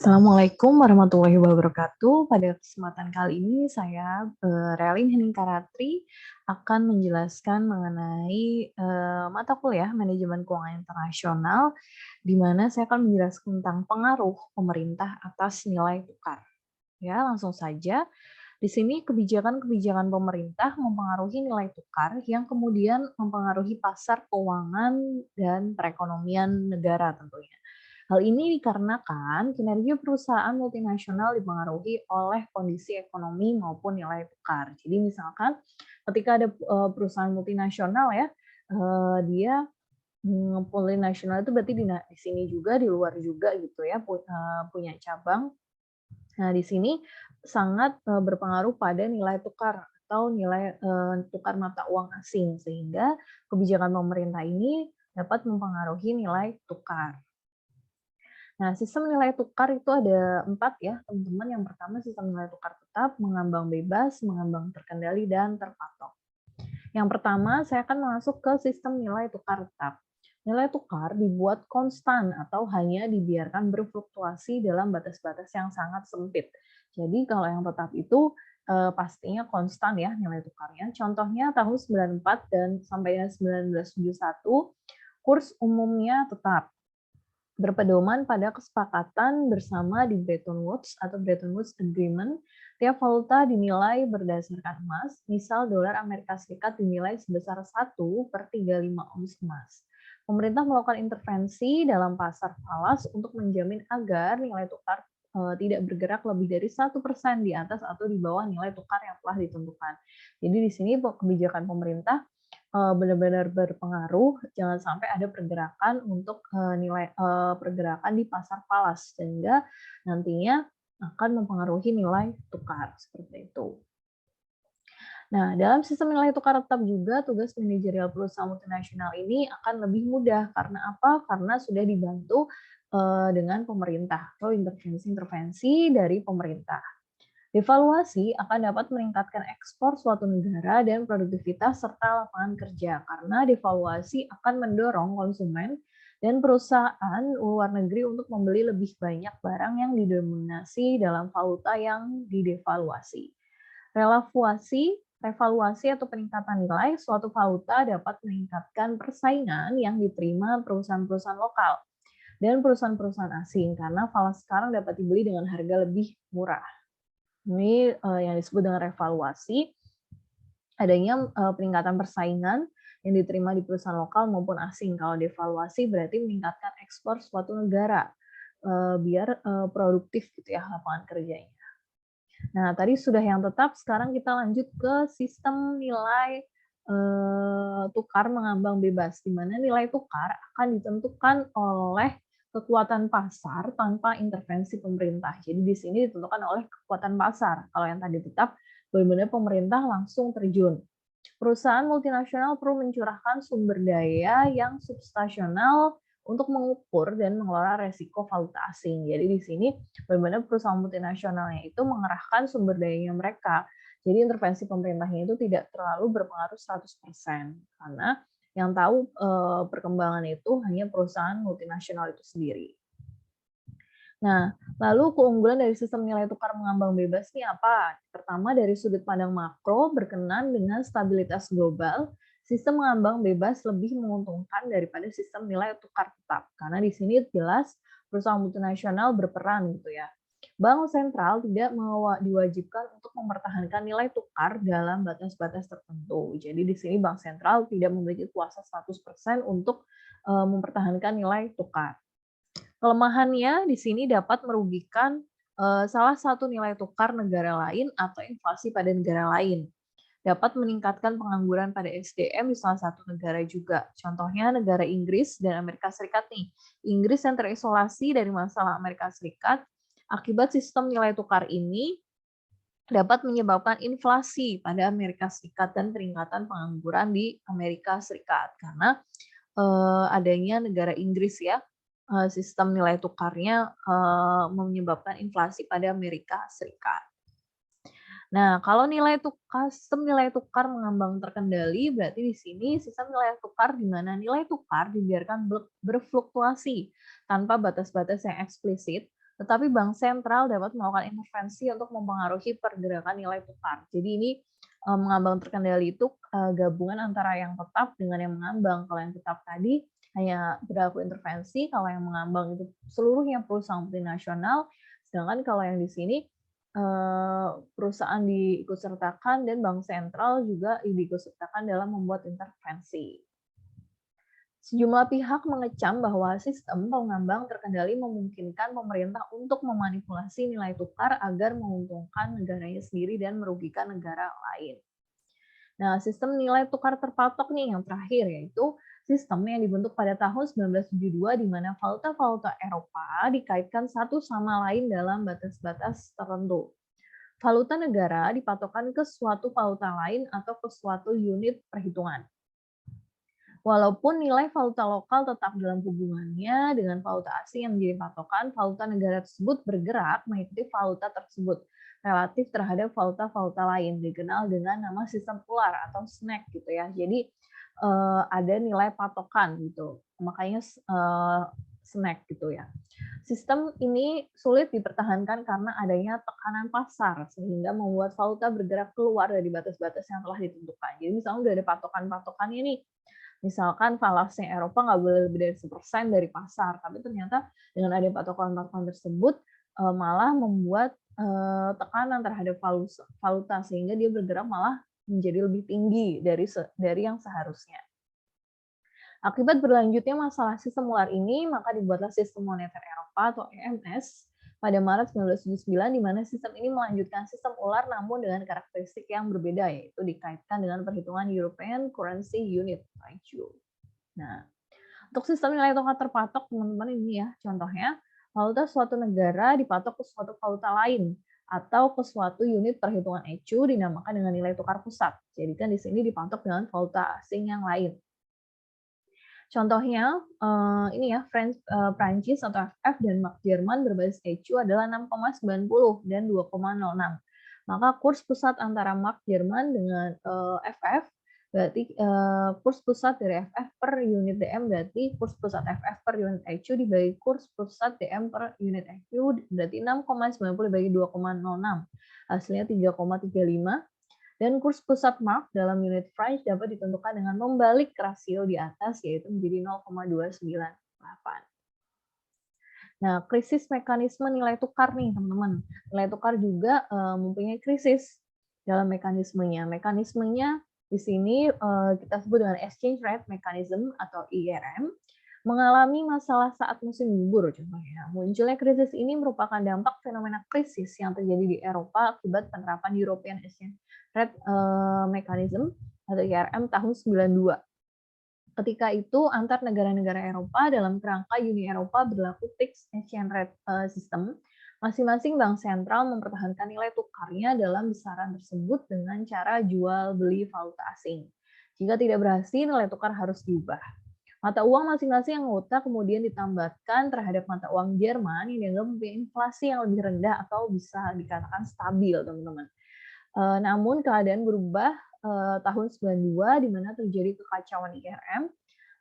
Assalamualaikum warahmatullahi wabarakatuh. Pada kesempatan kali ini saya, Relin Heningkaratri akan menjelaskan mengenai, mata kuliah Manajemen Keuangan Internasional, di mana saya akan menjelaskan tentang pengaruh pemerintah atas nilai tukar. Ya, langsung saja. Di sini kebijakan-kebijakan pemerintah mempengaruhi nilai tukar yang kemudian mempengaruhi pasar keuangan dan perekonomian negara tentunya. Hal ini dikarenakan kinerja perusahaan multinasional dipengaruhi oleh kondisi ekonomi maupun nilai tukar. Jadi misalkan ketika ada perusahaan multinasional ya, dia multinasional itu berarti di sini juga, di luar juga gitu ya, punya cabang. Nah, di sini sangat berpengaruh pada nilai tukar atau nilai tukar mata uang asing, sehingga kebijakan pemerintah ini dapat mempengaruhi nilai tukar. Nah, sistem nilai tukar itu ada 4 ya, teman-teman. Yang pertama sistem nilai tukar tetap, mengambang bebas, mengambang terkendali, dan terpatok. Yang pertama, saya akan masuk ke sistem nilai tukar tetap. Nilai tukar dibuat konstan atau hanya dibiarkan berfluktuasi dalam batas-batas yang sangat sempit. Jadi kalau yang tetap itu pastinya konstan ya nilai tukarnya. Contohnya tahun 94 dan sampai 1971, kurs umumnya tetap berpedoman pada kesepakatan bersama di Bretton Woods atau Bretton Woods Agreement. Tiap valuta dinilai berdasarkan emas, misal dolar Amerika Serikat dinilai sebesar 1/35 ons emas. Pemerintah melakukan intervensi dalam pasar falas untuk menjamin agar nilai tukar tidak bergerak lebih dari 1% di atas atau di bawah nilai tukar yang telah ditentukan. Jadi di sini kebijakan pemerintah benar-benar berpengaruh, jangan sampai ada pergerakan untuk pergerakan di pasar falas, sehingga nantinya akan mempengaruhi nilai tukar, seperti itu. Nah, dalam sistem nilai tukar tetap juga tugas manajerial perusahaan multinasional ini akan lebih mudah. Karena apa? Karena sudah dibantu dengan pemerintah atau intervensi-intervensi dari pemerintah. Devaluasi akan dapat meningkatkan ekspor suatu negara dan produktivitas serta lapangan kerja, karena devaluasi akan mendorong konsumen dan perusahaan luar negeri untuk membeli lebih banyak barang yang didominasi dalam valuta yang didevaluasi. Revaluasi atau peningkatan nilai suatu valuta dapat meningkatkan persaingan yang diterima perusahaan-perusahaan lokal dan perusahaan-perusahaan asing, karena falas sekarang dapat dibeli dengan harga lebih murah. Ini yang disebut dengan revaluasi, adanya peningkatan persaingan yang diterima di perusahaan lokal maupun asing. Kalau devaluasi berarti meningkatkan ekspor suatu negara, biar produktif gitu ya lapangan kerjanya. Nah, tadi sudah yang tetap, sekarang kita lanjut ke sistem nilai tukar mengambang bebas, di mana nilai tukar akan ditentukan oleh kekuatan pasar tanpa intervensi pemerintah. Jadi di sini ditentukan oleh kekuatan pasar. Kalau yang tadi tetap, benar-benar pemerintah langsung terjun. Perusahaan multinasional perlu mencurahkan sumber daya yang substansial untuk mengukur dan mengelola resiko valuta asing. Jadi di sini benar-benar perusahaan multinasionalnya itu mengerahkan sumber dayanya mereka. Jadi intervensi pemerintahnya itu tidak terlalu berpengaruh 100%, karena yang tahu perkembangan itu hanya perusahaan multinasional itu sendiri. Nah, lalu keunggulan dari sistem nilai tukar mengambang bebas ini apa? Pertama, dari sudut pandang makro, berkenan dengan stabilitas global, sistem mengambang bebas lebih menguntungkan daripada sistem nilai tukar tetap. Karena di sini jelas perusahaan multinasional berperan gitu ya. Bank sentral tidak diwajibkan untuk mempertahankan nilai tukar dalam batas-batas tertentu. Jadi di sini bank sentral tidak memiliki kuasa 100% untuk mempertahankan nilai tukar. Kelemahannya di sini dapat merugikan salah satu nilai tukar negara lain atau inflasi pada negara lain. Dapat meningkatkan pengangguran pada SDM di salah satu negara juga. Contohnya negara Inggris dan Amerika Serikat nih. Inggris yang terisolasi dari masalah Amerika Serikat, akibat sistem nilai tukar ini dapat menyebabkan inflasi pada Amerika Serikat dan peningkatan pengangguran di Amerika Serikat. Karena adanya negara Inggris ya, sistem nilai tukarnya menyebabkan inflasi pada Amerika Serikat. Nah, kalau sistem nilai tukar mengambang terkendali, berarti di sini sistem nilai tukar di mana nilai tukar dibiarkan berfluktuasi tanpa batas-batas yang eksplisit, tetapi bank sentral dapat melakukan intervensi untuk mempengaruhi pergerakan nilai tukar. Jadi ini mengambang terkendali itu gabungan antara yang tetap dengan yang mengambang. Kalau yang tetap tadi hanya berlaku intervensi, kalau yang mengambang itu seluruhnya perusahaan multinasional, sedangkan kalau yang di sini perusahaan diikutsertakan dan bank sentral juga diikutsertakan dalam membuat intervensi. Sejumlah pihak mengecam bahwa sistem pengambang terkendali memungkinkan pemerintah untuk memanipulasi nilai tukar agar menguntungkan negaranya sendiri dan merugikan negara lain. Nah, sistem nilai tukar terpatok nih yang terakhir, yaitu sistem yang dibentuk pada tahun 1972 di mana valuta-valuta Eropa dikaitkan satu sama lain dalam batas-batas tertentu. Valuta negara dipatokkan ke suatu valuta lain atau ke suatu unit perhitungan. Walaupun nilai valuta lokal tetap dalam hubungannya dengan valuta asing yang menjadi patokan, valuta negara tersebut bergerak mengikuti valuta tersebut relatif terhadap valuta-valuta lain, dikenal dengan nama sistem ular atau snack gitu ya. Jadi ada nilai patokan gitu, makanya snack gitu ya. Sistem ini sulit dipertahankan karena adanya tekanan pasar sehingga membuat valuta bergerak keluar dari batas-batas yang telah ditentukan. Jadi misalnya udah ada patokan-patokannya nih, misalkan falasnya Eropa nggak boleh lebih dari 1% dari pasar, tapi ternyata dengan ada patokan-patokan tersebut malah membuat tekanan terhadap valuta sehingga dia bergerak malah menjadi lebih tinggi dari yang seharusnya. Akibat berlanjutnya masalah sistem ular ini, maka dibuatlah Sistem Moneter Eropa atau EMS pada Maret 1979, di mana sistem ini melanjutkan sistem ular namun dengan karakteristik yang berbeda, yaitu dikaitkan dengan perhitungan European Currency Unit (ECU). Nah, untuk sistem nilai tukar terpatok, teman-teman ini ya, contohnya valuta suatu negara dipatok ke suatu valuta lain atau ke suatu unit perhitungan ECU dinamakan dengan nilai tukar pusat. Jadi kan di sini dipatok dengan valuta asing yang lain. Contohnya ini ya, Prancis atau FF dan mark Jerman berbasis ECU adalah 6,90 dan 2,06. Maka kurs pusat antara mark Jerman dengan FF berarti kurs pusat dari FF per unit DM berarti kurs pusat FF per unit ECU dibagi kurs pusat DM per unit ECU berarti 6,90 dibagi 2,06. Hasilnya 3,35. Dan kurs pusat mark dalam unit French dapat ditentukan dengan membalik rasio di atas, yaitu menjadi 0,298. Nah, krisis mekanisme nilai tukar nih, teman-teman. Nilai tukar juga mempunyai krisis dalam mekanismenya. Mekanismenya di sini kita sebut dengan exchange rate mechanism atau IRM, mengalami masalah saat musim gugur contohnya. Munculnya krisis ini merupakan dampak fenomena krisis yang terjadi di Eropa akibat penerapan European Exchange Rate Mechanism atau IRM tahun 92. Ketika itu antar negara-negara Eropa dalam kerangka Uni Eropa berlaku fixed exchange rate system. Masing-masing bank sentral mempertahankan nilai tukarnya dalam besaran tersebut dengan cara jual beli valuta asing. Jika tidak berhasil, nilai tukar harus diubah. Mata uang masing-masing anggota kemudian ditambatkan terhadap mata uang Jerman yang dianggap mempunyai inflasi yang lebih rendah atau bisa dikatakan stabil, teman-teman. Namun keadaan berubah tahun 92 di mana terjadi kekacauan IRM.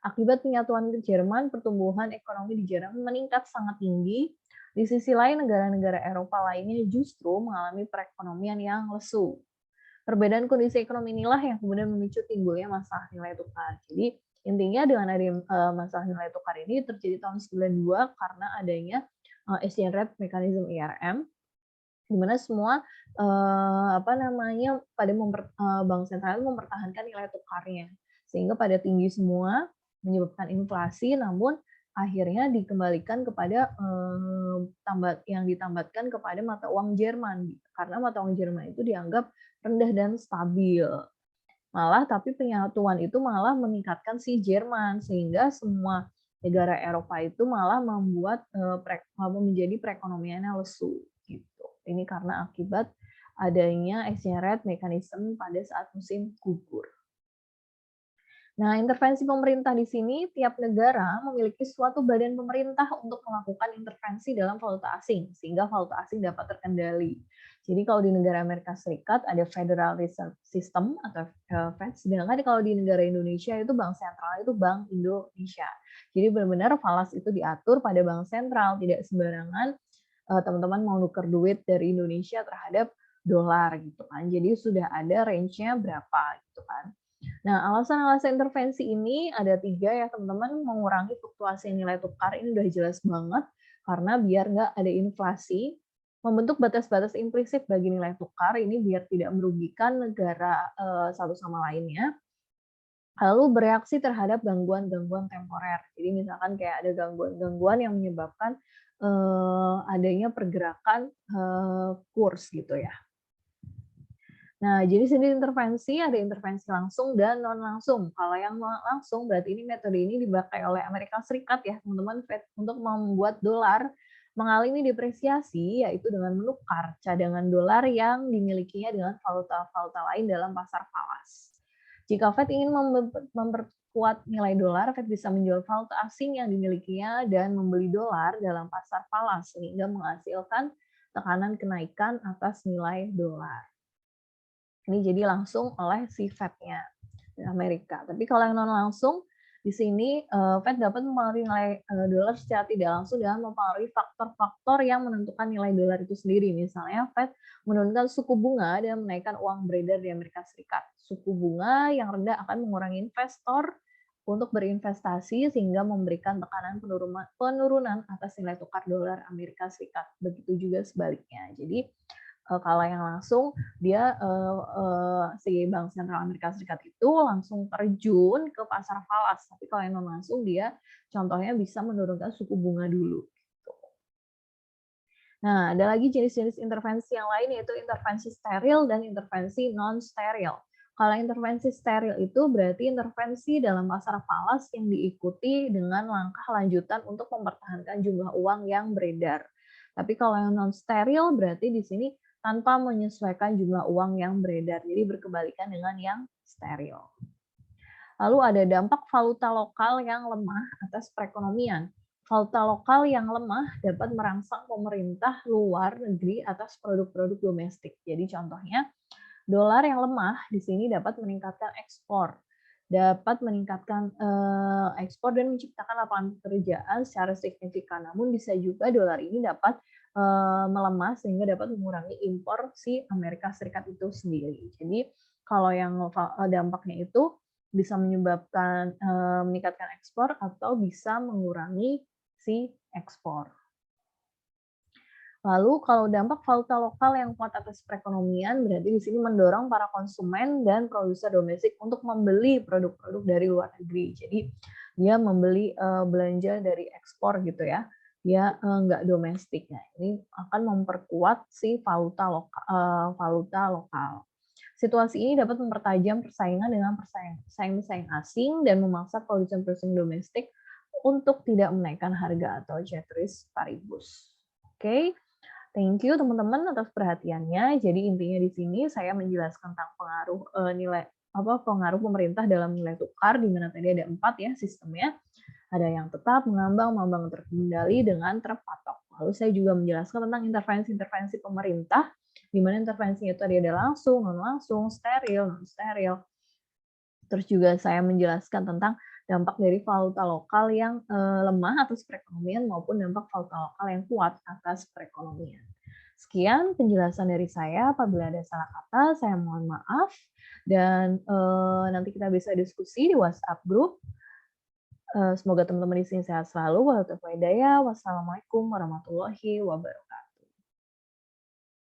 Akibat penyatuan ke Jerman, pertumbuhan ekonomi di Jerman meningkat sangat tinggi. Di sisi lain, negara-negara Eropa lainnya justru mengalami perekonomian yang lesu. Perbedaan kondisi ekonomi inilah yang kemudian memicu timbulnya masalah nilai tukar. Jadi intinya dengan adanya masalah nilai tukar ini terjadi tahun 92 karena adanya exchange rate mechanism IRM, di mana semua bank sentral mempertahankan nilai tukarnya sehingga pada tinggi semua menyebabkan inflasi, namun akhirnya dikembalikan kepada yang ditambatkan kepada mata uang Jerman karena mata uang Jerman itu dianggap rendah dan stabil. Malah tapi penyatuan itu malah meningkatkan si Jerman sehingga semua negara Eropa itu malah membuat menjadi perekonomiannya lesu gitu. Ini karena akibat adanya exchange rate mechanism pada saat musim gugur. Nah, intervensi pemerintah di sini, tiap negara memiliki suatu badan pemerintah untuk melakukan intervensi dalam valuta asing, sehingga valuta asing dapat terkendali. Jadi kalau di negara Amerika Serikat ada Federal Reserve System atau Fed, sedangkan kalau di negara Indonesia itu bank sentral itu Bank Indonesia. Jadi benar-benar falas itu diatur pada bank sentral, tidak sembarangan teman-teman mau nuker duit dari Indonesia terhadap dolar gitu kan. Jadi sudah ada range-nya berapa gitu kan. Nah, alasan-alasan intervensi ini ada 3 ya teman-teman, mengurangi fluktuasi nilai tukar ini udah jelas banget, karena biar nggak ada inflasi, membentuk batas-batas implisit bagi nilai tukar ini biar tidak merugikan negara satu sama lainnya, lalu bereaksi terhadap gangguan-gangguan temporer. Jadi misalkan kayak ada gangguan-gangguan yang menyebabkan adanya pergerakan kurs gitu ya. Nah, jadi sini intervensi, ada intervensi langsung dan non langsung. Kalau yang langsung berarti ini metode ini dipakai oleh Amerika Serikat ya, teman-teman, Fed untuk membuat dolar mengalami depresiasi, yaitu dengan menukar cadangan dolar yang dimilikinya dengan valuta-valuta lain dalam pasar falas. Jika Fed ingin memperkuat nilai dolar, Fed bisa menjual valuta asing yang dimilikinya dan membeli dolar dalam pasar falas, sehingga menghasilkan tekanan kenaikan atas nilai dolar. Ini jadi langsung oleh si Fed-nya Amerika. Tapi kalau yang non langsung, di sini Fed dapat mempengaruhi nilai dolar secara tidak langsung dengan mempengaruhi faktor-faktor yang menentukan nilai dolar itu sendiri. Misalnya Fed menurunkan suku bunga dan menaikkan uang beredar di Amerika Serikat. Suku bunga yang rendah akan mengurangi investor untuk berinvestasi sehingga memberikan tekanan penurunan atas nilai tukar dolar Amerika Serikat. Begitu juga sebaliknya. Jadi kalau yang langsung dia si Bank Sentral Amerika Serikat itu langsung terjun ke pasar falas. Tapi kalau yang non langsung dia contohnya bisa menurunkan suku bunga dulu. Gitu. Nah, ada lagi jenis-jenis intervensi yang lain yaitu intervensi steril dan intervensi non steril. Kalau intervensi steril itu berarti intervensi dalam pasar falas yang diikuti dengan langkah lanjutan untuk mempertahankan jumlah uang yang beredar. Tapi kalau yang non steril berarti di sini tanpa menyesuaikan jumlah uang yang beredar. Jadi berkebalikan dengan yang steril. Lalu ada dampak valuta lokal yang lemah atas perekonomian. Valuta lokal yang lemah dapat merangsang pemerintah luar negeri atas produk-produk domestik. Jadi contohnya, dolar yang lemah di sini dapat meningkatkan ekspor, dapat meningkatkan ekspor dan menciptakan lapangan pekerjaan secara signifikan. Namun bisa juga dolar ini dapat melemah sehingga dapat mengurangi impor si Amerika Serikat itu sendiri. Jadi kalau yang dampaknya itu bisa menyebabkan meningkatkan ekspor atau bisa mengurangi si ekspor. Lalu kalau dampak valuta lokal yang kuat atas perekonomian berarti di sini mendorong para konsumen dan produser domestik untuk membeli produk-produk dari luar negeri. Jadi dia membeli belanja dari ekspor gitu ya. Dia nggak domestik. Nah, ini akan memperkuat si valuta lokal. Situasi ini dapat mempertajam persaingan dengan pesaing-pesaing asing dan memaksa produsen-produsen domestik untuk tidak menaikkan harga atau ceteris paribus. Oke. Thank you teman-teman atas perhatiannya. Jadi intinya di sini saya menjelaskan tentang pengaruh pengaruh pemerintah dalam nilai tukar, di mana tadi ada 4 ya sistemnya. Ada yang tetap, mengambang, mengambang terkendali dengan terpatok. Lalu saya juga menjelaskan tentang intervensi-intervensi pemerintah, di mana intervensinya itu ada langsung, non langsung, steril, non steril. Terus juga saya menjelaskan tentang dampak dari valuta lokal yang lemah atas perekonomian maupun dampak valuta lokal yang kuat atas perekonomian. Sekian penjelasan dari saya. Apabila ada salah kata, saya mohon maaf. Dan nanti kita bisa diskusi di WhatsApp group. Semoga teman-teman di sini sehat selalu. Wassalamualaikum warahmatullahi wabarakatuh.